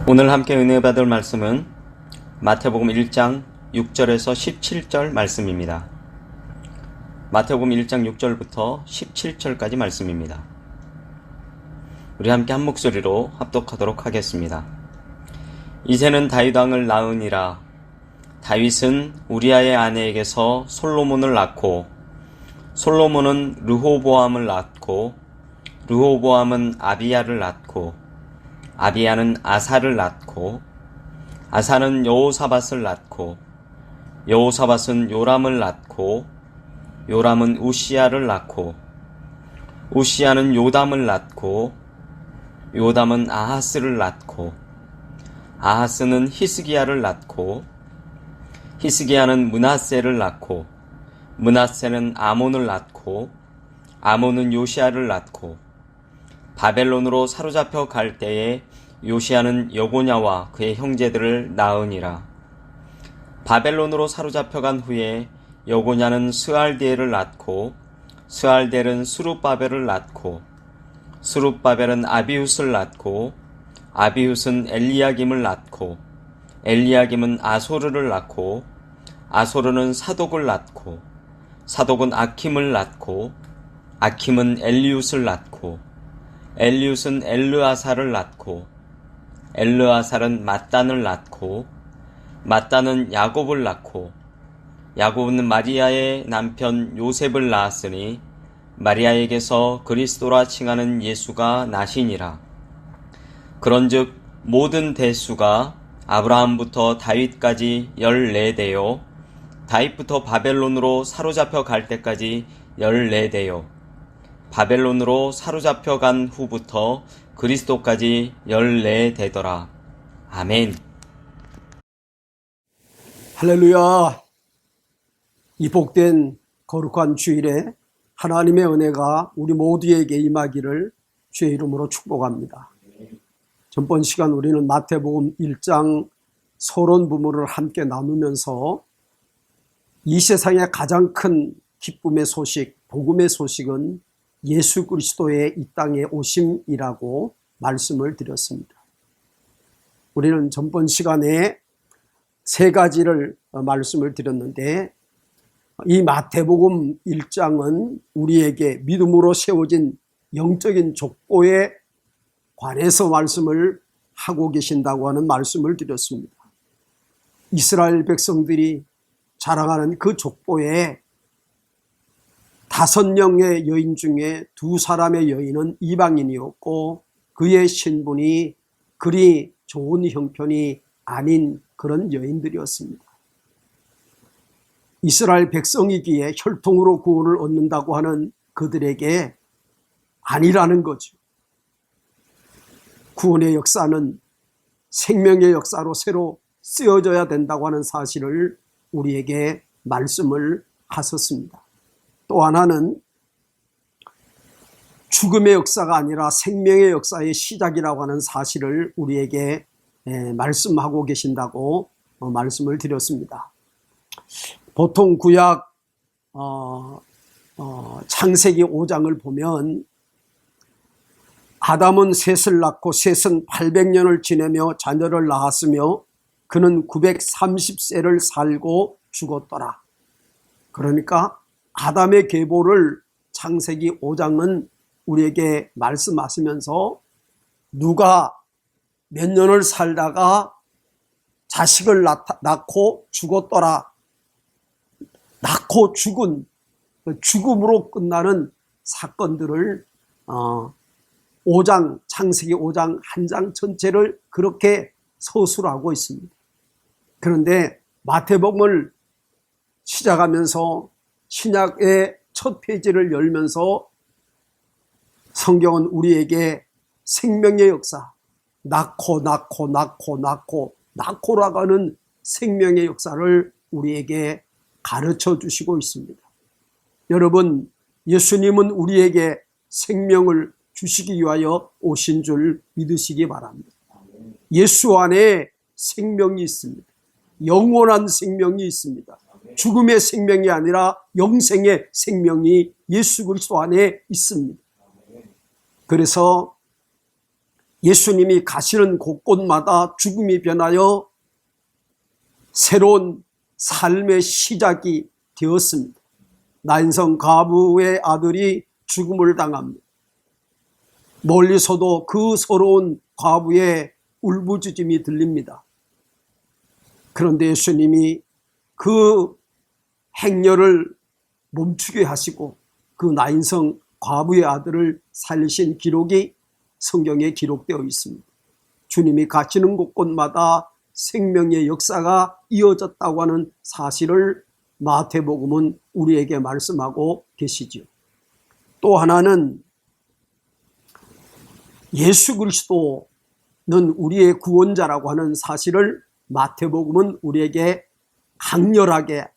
오늘 함께 은혜 받을 말씀은 마태복음 1장 6절에서 17절 말씀입니다. 마태복음 1장 6절부터 17절까지 말씀입니다. 우리 함께 한 목소리로 합독하도록 하겠습니다. 이새는 다윗 왕을 낳으니라. 다윗은 우리아의 아내에게서 솔로몬을 낳고, 솔로몬은 르호보암을 낳고, 르호보암은 아비야를 낳고, 아비야는 아사를 낳고, 아사는 여호사밧을 낳고, 여호사밧은 요람을 낳고, 요람은 우시야를 낳고, 우시야는 요담을 낳고, 요담은 아하스를 낳고, 아하스는 히스기야를 낳고, 히스기야는 므낫세를 낳고, 므낫세는 아몬을 낳고, 아몬은 요시야를 낳고, 바벨론으로 사로잡혀 갈 때에 요시야는 여고냐와 그의 형제들을 낳으니라. 바벨론으로 사로잡혀 간 후에 여고냐는 스알디엘을 낳고, 스알디엘은 스룹바벨을 낳고, 스룹바벨은 아비훗을 낳고, 아비훗은 엘리야김을 낳고, 엘리야김은 아소르를 낳고, 아소르는 사독을 낳고, 사독은 아킴을 낳고, 아킴은 엘리훗을 낳고, 엘리훗은 엘르아살을 낳고, 엘르아살은 mat단을 낳고, mat단은 야곱을 낳고, 야곱은 마리아의 남편 요셉을 낳았으니 마리아에게서 그리스도라 칭하는 예수가 나시니라. 그런즉 모든 대수가 아브라함부터 다윗까지 14대요, 다윗부터 바벨론으로 사로잡혀 갈 때까지 14대요, 바벨론으로 사로잡혀 간 후부터 그리스도까지 14대더라. 아멘. 할렐루야. 이 복된 거룩한 주일에 하나님의 은혜가 우리 모두에게 임하기를 주의 이름으로 축복합니다. 전번 시간 우리는 마태복음 1장 서론 부분을 함께 나누면서 이 세상의 가장 큰 기쁨의 소식, 복음의 소식은 예수 그리스도의 이 땅에 오심이라고 말씀을 드렸습니다. 우리는 전번 시간에 세 가지를 말씀을 드렸는데, 이 마태복음 1장은 우리에게 믿음으로 세워진 영적인 족보에 관해서 말씀을 하고 계신다고 하는 말씀을 드렸습니다. 이스라엘 백성들이 자랑하는 그 족보에 5명의 여인 중에 2사람의 여인은 이방인이었고, 그의 신분이 그리 좋은 형편이 아닌 그런 여인들이었습니다. 이스라엘 백성이기에 혈통으로 구원을 얻는다고 하는 그들에게 아니라는 거죠. 구원의 역사는 생명의 역사로 새로 쓰여져야 된다고 하는 사실을 우리에게 말씀을 하셨습니다. 또 하나는 죽음의 역사가 아니라 생명의 역사의 시작이라고 하는 사실을 우리에게 말씀하고 계신다고 말씀을 드렸습니다. 보통 구약 창세기 5장을 보면 아담은 셋을 낳고 셋은 800년을 지내며 자녀를 낳았으며 그는 930세를 살고 죽었더라. 그러니까 아담의 계보를 창세기 5장은 우리에게 말씀하시면서 누가 몇 년을 살다가 자식을 낳고 죽었더라. 낳고 죽은, 죽음으로 끝나는 사건들을 5장, 창세기 5장 한 장 전체를 그렇게 서술하고 있습니다. 그런데 마태복음을 시작하면서 신약의 첫 페이지를 열면서 성경은 우리에게 생명의 역사, 낳고라고 하는 생명의 역사를 우리에게 가르쳐 주시고 있습니다. 여러분, 예수님은 우리에게 생명을 주시기 위하여 오신 줄 믿으시기 바랍니다. 예수 안에 생명이 있습니다. 영원한 생명이 있습니다. 죽음의 생명이 아니라 영생의 생명이 예수 그리스도 안에 있습니다. 그래서 예수님이 가시는 곳곳마다 죽음이 변하여 새로운 삶의 시작이 되었습니다. 나인성 과부의 아들이 죽음을 당합니다. 멀리서도 그 서러운 과부의 울부짖음이 들립니다. 그런데 예수님이 그 행렬을 멈추게 하시고 그 나인성 과부의 아들을 살리신 기록이 성경에 기록되어 있습니다. 주님이 가시는 곳곳마다 생명의 역사가 이어졌다고 하는 사실을 마태복음은 우리에게 말씀하고 계시죠. 또 하나는 예수 그리스도는 우리의 구원자라고 하는 사실을 마태복음은 우리에게 강렬하게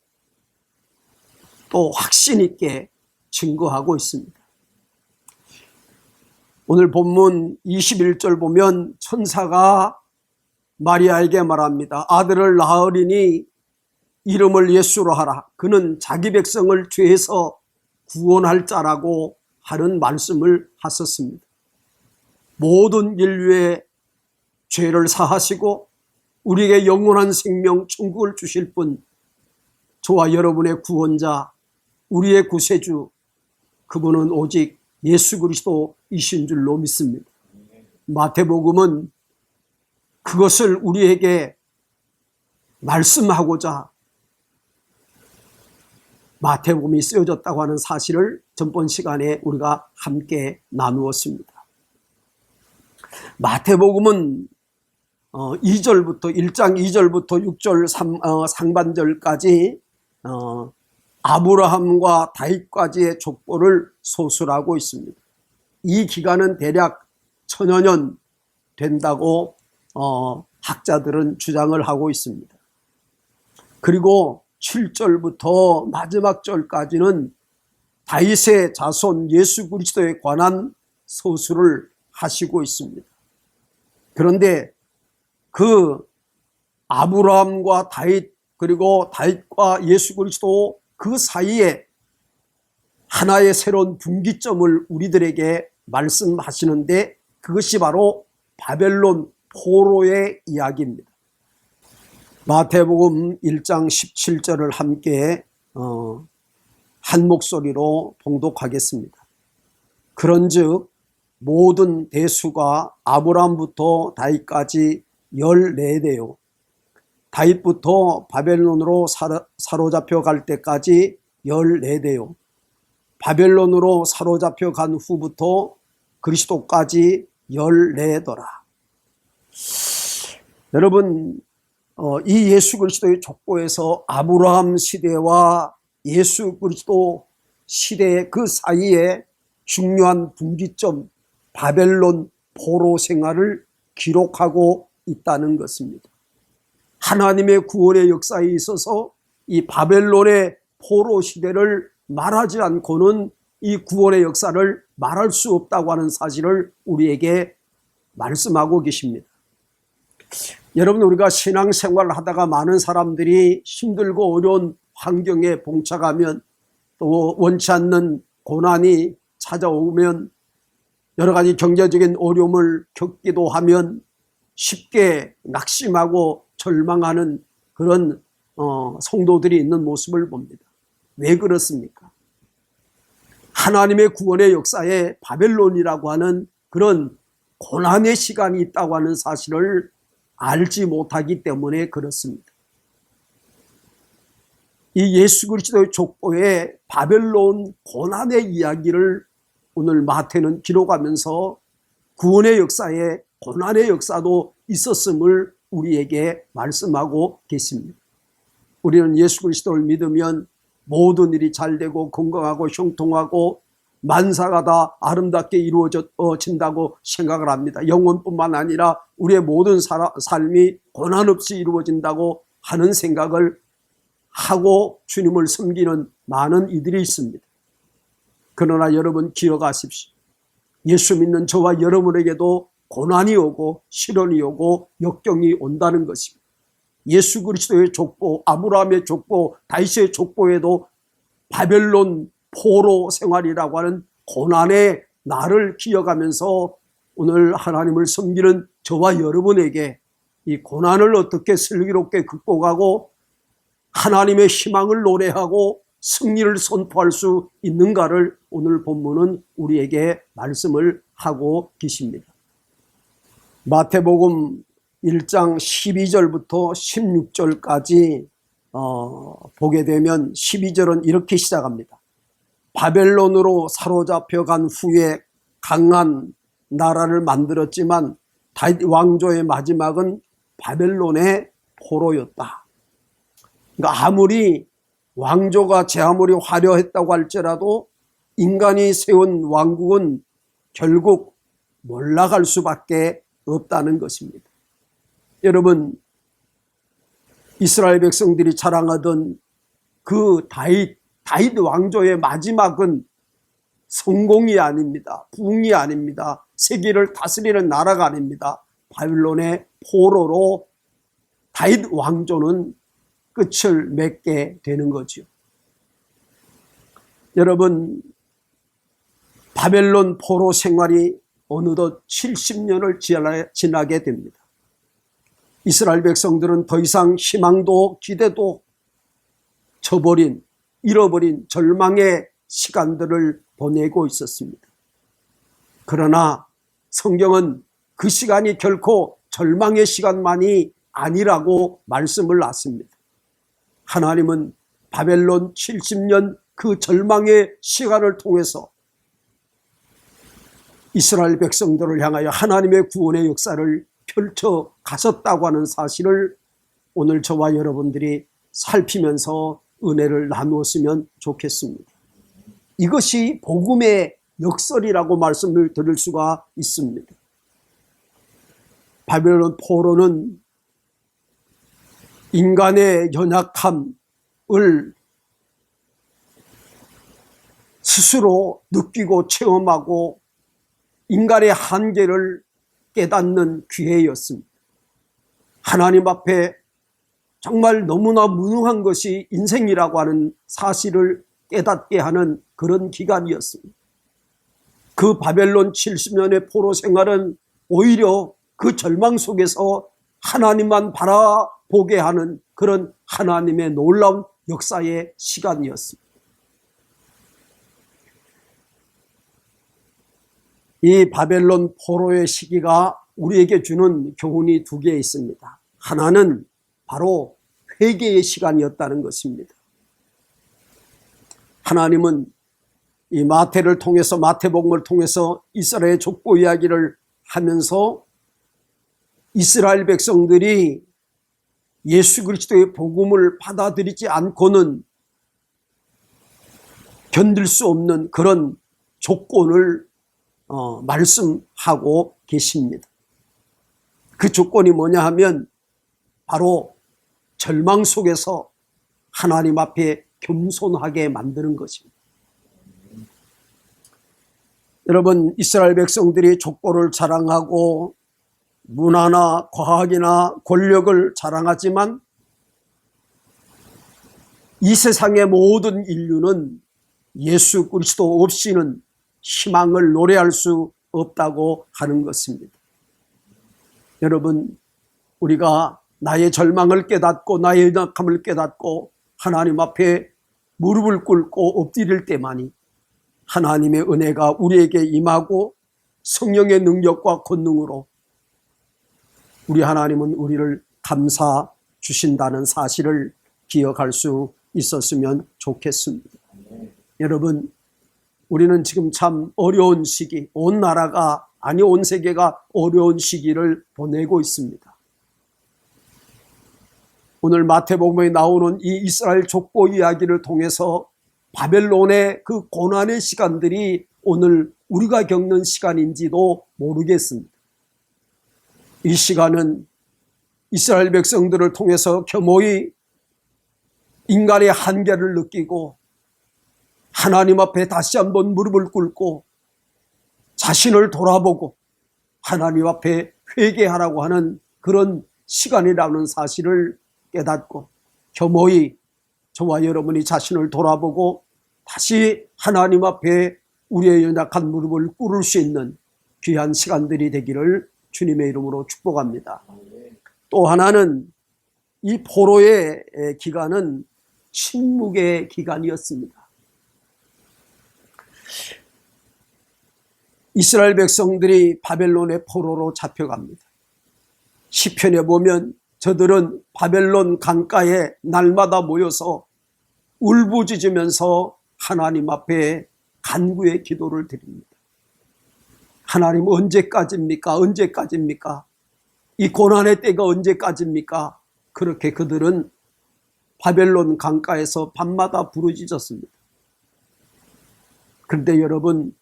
또 확신 있게 증거하고 있습니다. 오늘 본문 21절 보면 천사가 마리아에게 말합니다. 아들을 낳으리니 이름을 예수로 하라. 그는 자기 백성을 죄에서 구원할 자라고 하는 말씀을 하셨습니다. 모든 인류의 죄를 사하시고 우리에게 영원한 생명 천국을 주실 분, 저와 여러분의 구원자, 우리의 구세주, 그분은 오직 예수 그리스도이신 줄로 믿습니다. 마태복음은 그것을 우리에게 말씀하고자 마태복음이 쓰여졌다고 하는 사실을 전번 시간에 우리가 함께 나누었습니다. 마태복음은 1장 2절부터 6절 상반절까지 아브라함과 다윗까지의 족보를 소술하고 있습니다. 이 기간은 대략 1000여 년 된다고 학자들은 주장을 하고 있습니다. 그리고 7절부터 마지막 절까지는 다윗의 자손 예수 그리스도에 관한 소술을 하시고 있습니다. 그런데 그 아브라함과 다윗, 그리고 다윗과 예수 그리스도 그 사이에 하나의 새로운 분기점을 우리들에게 말씀하시는데 그것이 바로 바벨론 포로의 이야기입니다. 마태복음 1장 17절을 함께 한 목소리로 봉독하겠습니다. 그런즉 모든 대수가 아브라함부터 다윗까지 14대요. 다윗부터 바벨론으로 사로잡혀 갈 때까지 14대요. 바벨론으로 사로잡혀 간 후부터 그리스도까지 14더라. 여러분, 이 예수 그리스도의 족보에서 아브라함 시대와 예수 그리스도 시대의 그 사이에 중요한 분기점, 바벨론 포로 생활을 기록하고 있다는 것입니다. 하나님의 구원의 역사에 있어서 이 바벨론의 포로 시대를 말하지 않고는 이 구원의 역사를 말할 수 없다고 하는 사실을 우리에게 말씀하고 계십니다. 여러분, 우리가 신앙생활을 하다가 많은 사람들이 힘들고 어려운 환경에 봉착하면 또 원치 않는 고난이 찾아오면 여러 가지 경제적인 어려움을 겪기도 하면 쉽게 낙심하고 절망하는 그런 성도들이 있는 모습을 봅니다. 왜 그렇습니까? 하나님의 구원의 역사에 바벨론이라고 하는 그런 고난의 시간이 있다고 하는 사실을 알지 못하기 때문에 그렇습니다. 이 예수 그리스도의 족보에 바벨론 고난의 이야기를 오늘 마태는 기록하면서 구원의 역사에 고난의 역사도 있었음을 우리에게 말씀하고 계십니다. 우리는 예수 그리스도를 믿으면 모든 일이 잘되고 건강하고 형통하고 만사가 다 아름답게 이루어진다고 생각을 합니다. 영혼뿐만 아니라 우리의 모든 삶이 고난 없이 이루어진다고 하는 생각을 하고 주님을 섬기는 많은 이들이 있습니다. 그러나 여러분 기억하십시오. 예수 믿는 저와 여러분에게도 고난이 오고 시련이 오고 역경이 온다는 것입니다. 예수 그리스도의 족보, 아브라함의 족보, 다윗의 족보에도 바벨론 포로 생활이라고 하는 고난의 날을 기억하면서 오늘 하나님을 섬기는 저와 여러분에게 이 고난을 어떻게 슬기롭게 극복하고 하나님의 희망을 노래하고 승리를 선포할 수 있는가를 오늘 본문은 우리에게 말씀을 하고 계십니다. 마태복음 1장 12절부터 16절까지 보게 되면 12절은 이렇게 시작합니다. 바벨론으로 사로잡혀 간 후에 강한 나라를 만들었지만 다윗 왕조의 마지막은 바벨론의 포로였다. 그러니까 아무리 왕조가 제 아무리 화려했다고 할지라도 인간이 세운 왕국은 결국 몰락할 수밖에 없다는 것입니다. 여러분, 이스라엘 백성들이 자랑하던 그 다윗 왕조의 마지막은 성공이 아닙니다. 부흥이 아닙니다. 세계를 다스리는 나라가 아닙니다. 바빌론의 포로로 다윗 왕조는 끝을 맺게 되는 거죠. 여러분, 바벨론 포로 생활이 어느덧 70년을 지나게 됩니다. 이스라엘 백성들은 더 이상 희망도 기대도 잃어버린 절망의 시간들을 보내고 있었습니다. 그러나 성경은 그 시간이 결코 절망의 시간만이 아니라고 말씀을 놨습니다. 하나님은 바벨론 70년 그 절망의 시간을 통해서 이스라엘 백성들을 향하여 하나님의 구원의 역사를 펼쳐 가셨다고 하는 사실을 오늘 저와 여러분들이 살피면서 은혜를 나누었으면 좋겠습니다. 이것이 복음의 역설이라고 말씀을 드릴 수가 있습니다. 바벨론 포로는 인간의 연약함을 스스로 느끼고 체험하고 인간의 한계를 깨닫는 기회였습니다. 하나님 앞에 정말 너무나 무능한 것이 인생이라고 하는 사실을 깨닫게 하는 그런 기간이었습니다. 그 바벨론 70년의 포로 생활은 오히려 그 절망 속에서 하나님만 바라보게 하는 그런 하나님의 놀라운 역사의 시간이었습니다. 이 바벨론 포로의 시기가 우리에게 주는 교훈이 두 개 있습니다. 하나는 바로 회개의 시간이었다는 것입니다. 하나님은 이 마태를 통해서, 마태복음을 통해서 이스라엘 족보 이야기를 하면서 이스라엘 백성들이 예수 그리스도의 복음을 받아들이지 않고는 견딜 수 없는 그런 조건을 말씀하고 계십니다. 그 조건이 뭐냐 하면 바로 절망 속에서 하나님 앞에 겸손하게 만드는 것입니다. 여러분, 이스라엘 백성들이 족보를 자랑하고 문화나 과학이나 권력을 자랑하지만 이 세상의 모든 인류는 예수 그리스도 없이는 희망을 노래할 수 없다고 하는 것입니다. 여러분, 우리가 나의 절망을 깨닫고 나의 연약함을 깨닫고 하나님 앞에 무릎을 꿇고 엎드릴 때만이 하나님의 은혜가 우리에게 임하고 성령의 능력과 권능으로 우리 하나님은 우리를 감사 주신다는 사실을 기억할 수 있었으면 좋겠습니다. 여러분, 우리는 지금 참 어려운 시기, 온 나라가 아니 온 세계가 어려운 시기를 보내고 있습니다. 오늘 마태복음에 나오는 이 이스라엘 족보 이야기를 통해서 바벨론의 그 고난의 시간들이 오늘 우리가 겪는 시간인지도 모르겠습니다. 이 시간은 이스라엘 백성들을 통해서 겸허히 인간의 한계를 느끼고 하나님 앞에 다시 한번 무릎을 꿇고 자신을 돌아보고 하나님 앞에 회개하라고 하는 그런 시간이라는 사실을 깨닫고 겸허히 저와 여러분이 자신을 돌아보고 다시 하나님 앞에 우리의 연약한 무릎을 꿇을 수 있는 귀한 시간들이 되기를 주님의 이름으로 축복합니다. 또 하나는 이 포로의 기간은 침묵의 기간이었습니다. 이스라엘 백성들이 바벨론의 포로로 잡혀갑니다. 시편에 보면 저들은 바벨론 강가에 날마다 모여서 울부짖으면서 하나님 앞에 간구의 기도를 드립니다. 하나님 언제까지입니까? 언제까지입니까? 이 고난의 때가 언제까지입니까? 그렇게 그들은 바벨론 강가에서 밤마다 부르짖었습니다. 그런데 여러분,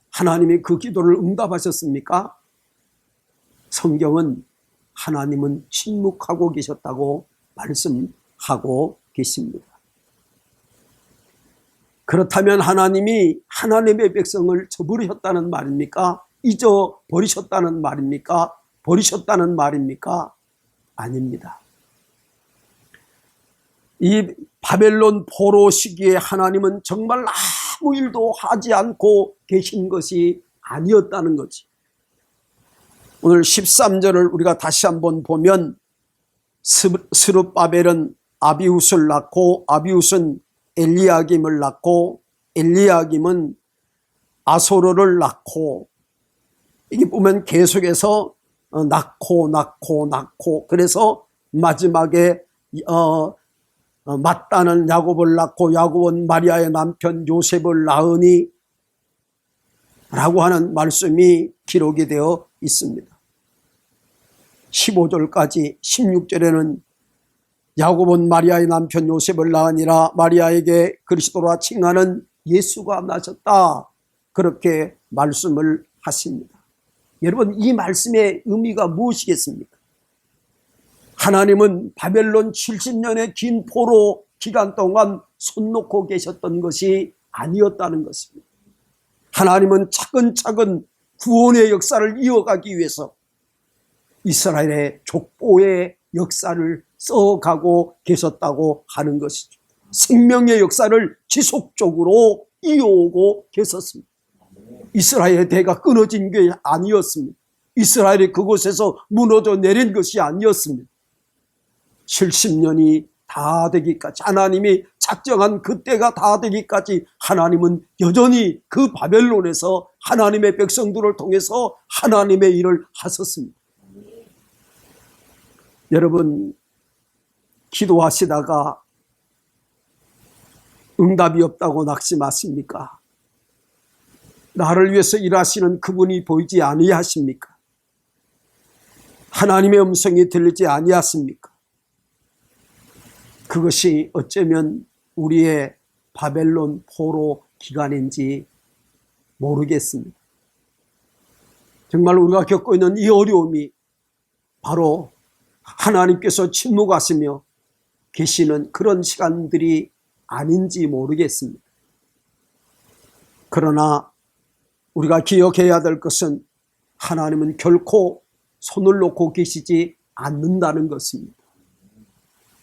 하나님이 그 기도를 응답하셨습니까? 성경은 하나님은 침묵하고 계셨다고 말씀하고 계십니다. 그렇다면 하나님이 하나님의 백성을 저버리셨다는 말입니까? 잊어버리셨다는 말입니까? 버리셨다는 말입니까? 아닙니다. 이 바벨론 포로 시기에 하나님은 정말 아무 일도 하지 않고 계신 것이 아니었다는 거지. 오늘 13절을 우리가 다시 한번 보면 스룹바벨은 아비훗을 낳고 아비훗은 엘리야김을 낳고 엘리야김은 아소르를 낳고 이게 보면 계속해서 낳고 그래서 마지막에 맏딸은 야곱을 낳고 야곱은 마리아의 남편 요셉을 낳으니 라고 하는 말씀이 기록이 되어 있습니다. 15절까지 16절에는 야곱은 마리아의 남편 요셉을 낳으니라 마리아에게 그리스도라 칭하는 예수가 나셨다. 그렇게 말씀을 하십니다. 여러분, 이 말씀의 의미가 무엇이겠습니까? 하나님은 바벨론 70년의 긴 포로 기간 동안 손 놓고 계셨던 것이 아니었다는 것입니다. 하나님은 차근차근 구원의 역사를 이어가기 위해서 이스라엘의 족보의 역사를 써가고 계셨다고 하는 것이죠. 생명의 역사를 지속적으로 이어오고 계셨습니다. 이스라엘의 대가 끊어진 게 아니었습니다. 이스라엘이 그곳에서 무너져 내린 것이 아니었습니다. 70년이 다 되기까지, 하나님이 작정한 그때가 다 되기까지 하나님은 여전히 그 바벨론에서 하나님의 백성들을 통해서 하나님의 일을 하셨습니다. 여러분, 기도하시다가 응답이 없다고 낙심하십니까? 나를 위해서 일하시는 그분이 보이지 아니하십니까? 하나님의 음성이 들리지 아니하십니까? 그것이 어쩌면 우리의 바벨론 포로 기간인지 모르겠습니다. 정말 우리가 겪고 있는 이 어려움이 바로 하나님께서 침묵하시며 계시는 그런 시간들이 아닌지 모르겠습니다. 그러나 우리가 기억해야 될 것은 하나님은 결코 손을 놓고 계시지 않는다는 것입니다.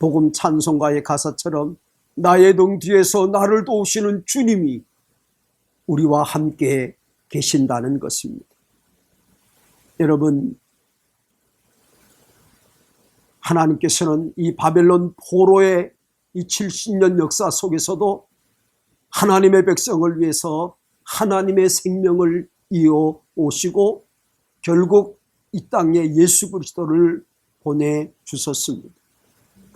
복음 찬송가의 가사처럼 나의 등 뒤에서 나를 도우시는 주님이 우리와 함께 계신다는 것입니다. 여러분, 하나님께서는 이 바벨론 포로의 이 70년 역사 속에서도 하나님의 백성을 위해서 하나님의 생명을 이어 오시고 결국 이 땅에 예수 그리스도를 보내주셨습니다.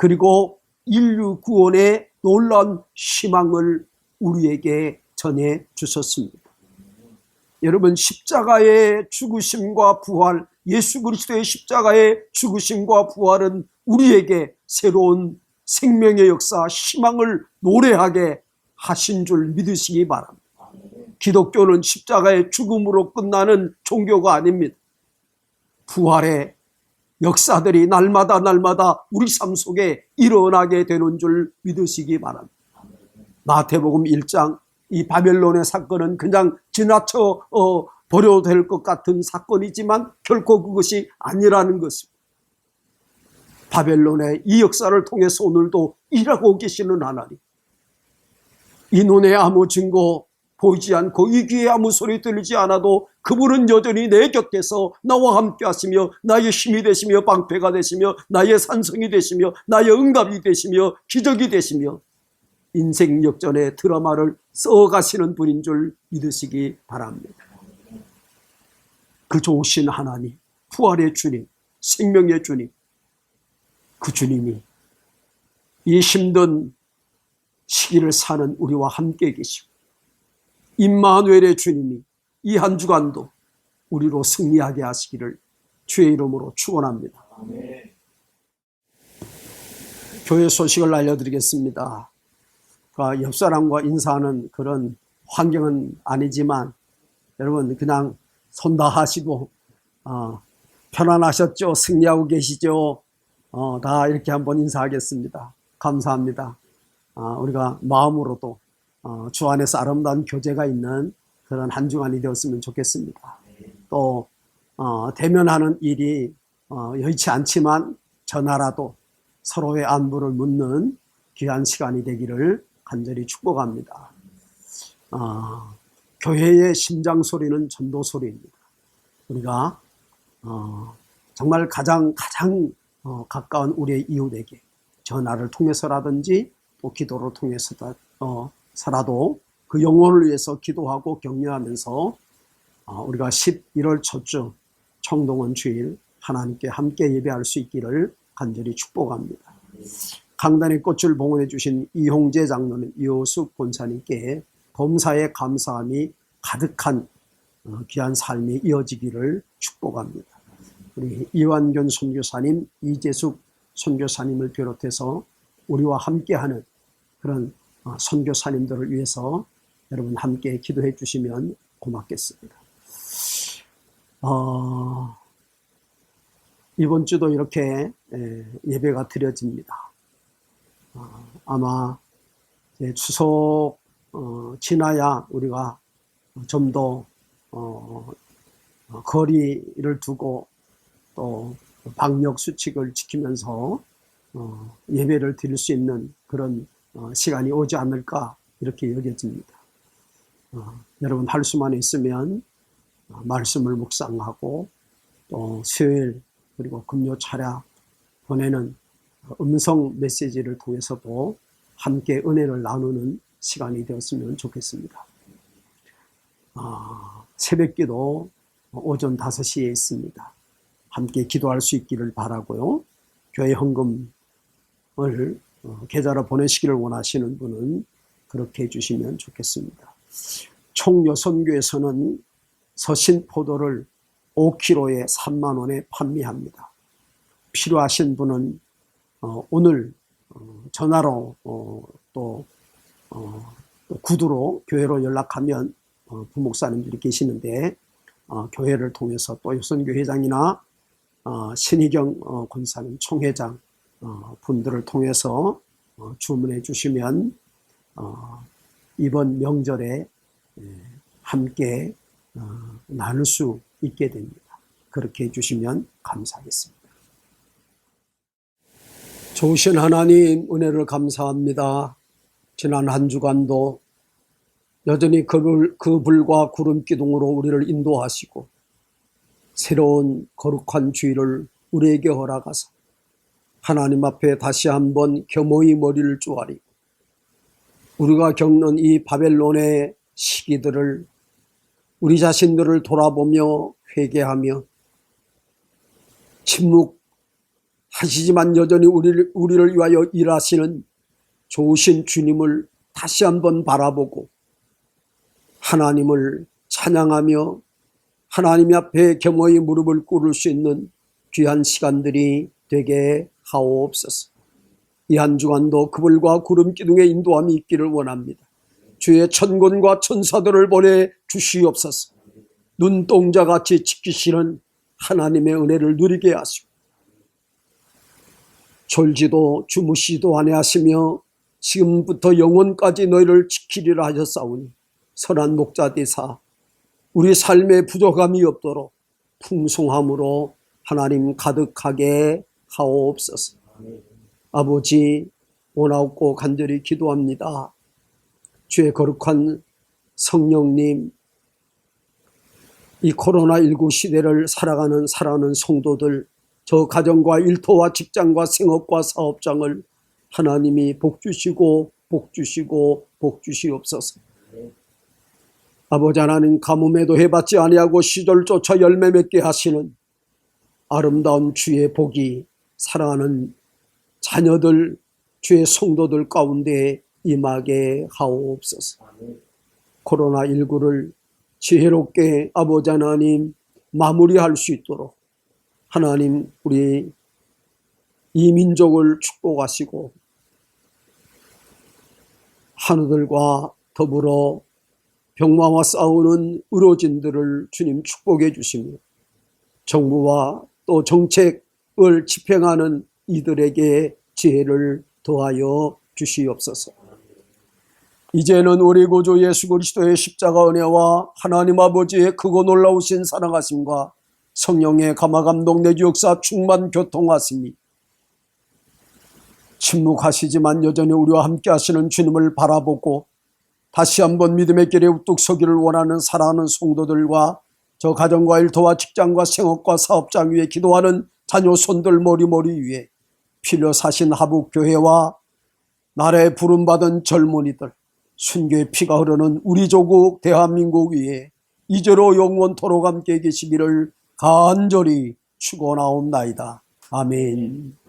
그리고 인류 구원의 놀라운 희망을 우리에게 전해주셨습니다. 여러분, 십자가의 죽으심과 부활, 예수 그리스도의 십자가의 죽으심과 부활은 우리에게 새로운 생명의 역사, 희망을 노래하게 하신 줄 믿으시기 바랍니다. 기독교는 십자가의 죽음으로 끝나는 종교가 아닙니다. 부활의 역사들이 날마다 우리 삶 속에 일어나게 되는 줄 믿으시기 바랍니다. 마태복음 1장, 이 바벨론의 사건은 그냥 지나쳐 버려도 될 것 같은 사건이지만 결코 그것이 아니라는 것입니다. 바벨론의 이 역사를 통해서 오늘도 일하고 계시는 하나님, 이 눈에 아무 증거 보이지 않고 이 귀에 아무 소리 들리지 않아도 그분은 여전히 내 곁에서 나와 함께 하시며 나의 힘이 되시며 방패가 되시며 나의 산성이 되시며 나의 응답이 되시며 기적이 되시며 인생 역전의 드라마를 써가시는 분인 줄 믿으시기 바랍니다. 그 좋으신 하나님, 부활의 주님, 생명의 주님, 그 주님이 이 힘든 시기를 사는 우리와 함께 계시고 임마누엘의 주님이 이 한 주간도 우리로 승리하게 하시기를 주의 이름으로 축원합니다. 교회 소식을 알려드리겠습니다. 옆 사람과 인사하는 그런 환경은 아니지만 여러분 그냥 손 다 하시고 편안하셨죠? 승리하고 계시죠? 다 이렇게 한번 인사하겠습니다. 감사합니다. 우리가 마음으로도 주 안에서 아름다운 교제가 있는 그런 한 주간이 되었으면 좋겠습니다. 또 대면하는 일이 여의치 않지만 전화라도 서로의 안부를 묻는 귀한 시간이 되기를 간절히 축복합니다. 교회의 심장 소리는 전도 소리입니다. 우리가 정말 가장 가까운 우리의 이웃에게 전화를 통해서라든지 또 기도를 통해서라도 그 영혼을 위해서 기도하고 격려하면서 우리가 11월 첫주 청동원 주일 하나님께 함께 예배할 수 있기를 간절히 축복합니다. 강단의 꽃을 봉헌해 주신 이홍재 장로님, 이호숙 본사님께 범사에 감사함이 가득한 귀한 삶이 이어지기를 축복합니다. 우리 이완균 선교사님, 이재숙 선교사님을 비롯해서 우리와 함께하는 그런 선교사님들을 위해서 여러분 함께 기도해 주시면 고맙겠습니다. 이번 주도 이렇게 예배가 드려집니다. 아마 추석 지나야 우리가 좀 더 거리를 두고 또 방역 수칙을 지키면서 예배를 드릴 수 있는 그런 시간이 오지 않을까 이렇게 여겨집니다. 여러분 할 수만 있으면 말씀을 묵상하고 또 수요일 그리고 금요 차례 보내는 음성 메시지를 통해서도 함께 은혜를 나누는 시간이 되었으면 좋겠습니다. 새벽기도 오전 5시에 있습니다. 함께 기도할 수 있기를 바라고요. 교회 헌금을 계좌로 보내시기를 원하시는 분은 그렇게 해주시면 좋겠습니다. 총여선교에서는 서신포도를 5kg에 3만 원에 판매합니다. 필요하신 분은 오늘 전화로 또 구두로 교회로 연락하면 부목사님들이 계시는데 교회를 통해서 또 여선교 회장이나 신희경 권사님 총회장 분들을 통해서 주문해 주시면 이번 명절에 함께 나눌 수 있게 됩니다. 그렇게 해주시면 감사하겠습니다. 좋으신 하나님 은혜를 감사합니다. 지난 한 주간도 여전히 그 불과 구름 기둥으로 우리를 인도하시고 새로운 거룩한 주일을 우리에게 허락하사 하나님 앞에 다시 한번 겸허히 머리를 조아리고 우리가 겪는 이 바벨론의 시기들을 우리 자신들을 돌아보며 회개하며 침묵하시지만 여전히 우리를 위하여 일하시는 좋으신 주님을 다시 한번 바라보고 하나님을 찬양하며 하나님 앞에 겸허히 무릎을 꿇을 수 있는 귀한 시간들이 되게 하옵소서. 이 한 주간도 그불과 구름 기둥의 인도함이 있기를 원합니다. 주의 천군과 천사들을 보내 주시옵소서. 눈동자같이 지키시는 하나님의 은혜를 누리게 하시고 졸지도 주무시도 아니하시며 지금부터 영원까지 너희를 지키리라 하셨사오니 선한 목자 되사 우리 삶에 부족함이 없도록 풍성함으로 하나님 가득하게 하옵소서. 아버지, 원하옵고 간절히 기도합니다. 주의 거룩한 성령님, 이 코로나19 시대를 살아가는 성도들, 저 가정과 일터와 직장과 생업과 사업장을 하나님이 복주시고 복주시옵소서. 아버지 하나님, 가뭄에도 해받지 아니하고 시절조차 열매 맺게 하시는 아름다운 주의 복이 사랑하는 자녀들, 주의 성도들 가운데 임하게 하옵소서. 코로나19를 지혜롭게 아버지 하나님 마무리할 수 있도록 하나님 우리 이 민족을 축복하시고 하느들과 더불어 병마와 싸우는 의료진들을 주님 축복해 주시며 정부와 또 정책을 집행하는 이들에게 지혜를 더하여 주시옵소서. 이제는 우리 구주 예수 그리스도의 십자가 은혜와 하나님 아버지의 크고 놀라우신 사랑하심과 성령의 감화감동 내주 역사 충만 교통하심이 침묵하시지만 여전히 우리와 함께 하시는 주님을 바라보고 다시 한번 믿음의 길에 우뚝 서기를 원하는 사랑하는 성도들과 저 가정과 일터와 직장과 생업과 사업장 위에 기도하는 자녀 손들 머리 위에 필요 사신 하북교회와 나라에 부름받은 젊은이들, 순교의 피가 흐르는 우리 조국 대한민국 위에 이제로 영원토록 함께 계시기를 간절히 축원하옵나이다. 아멘.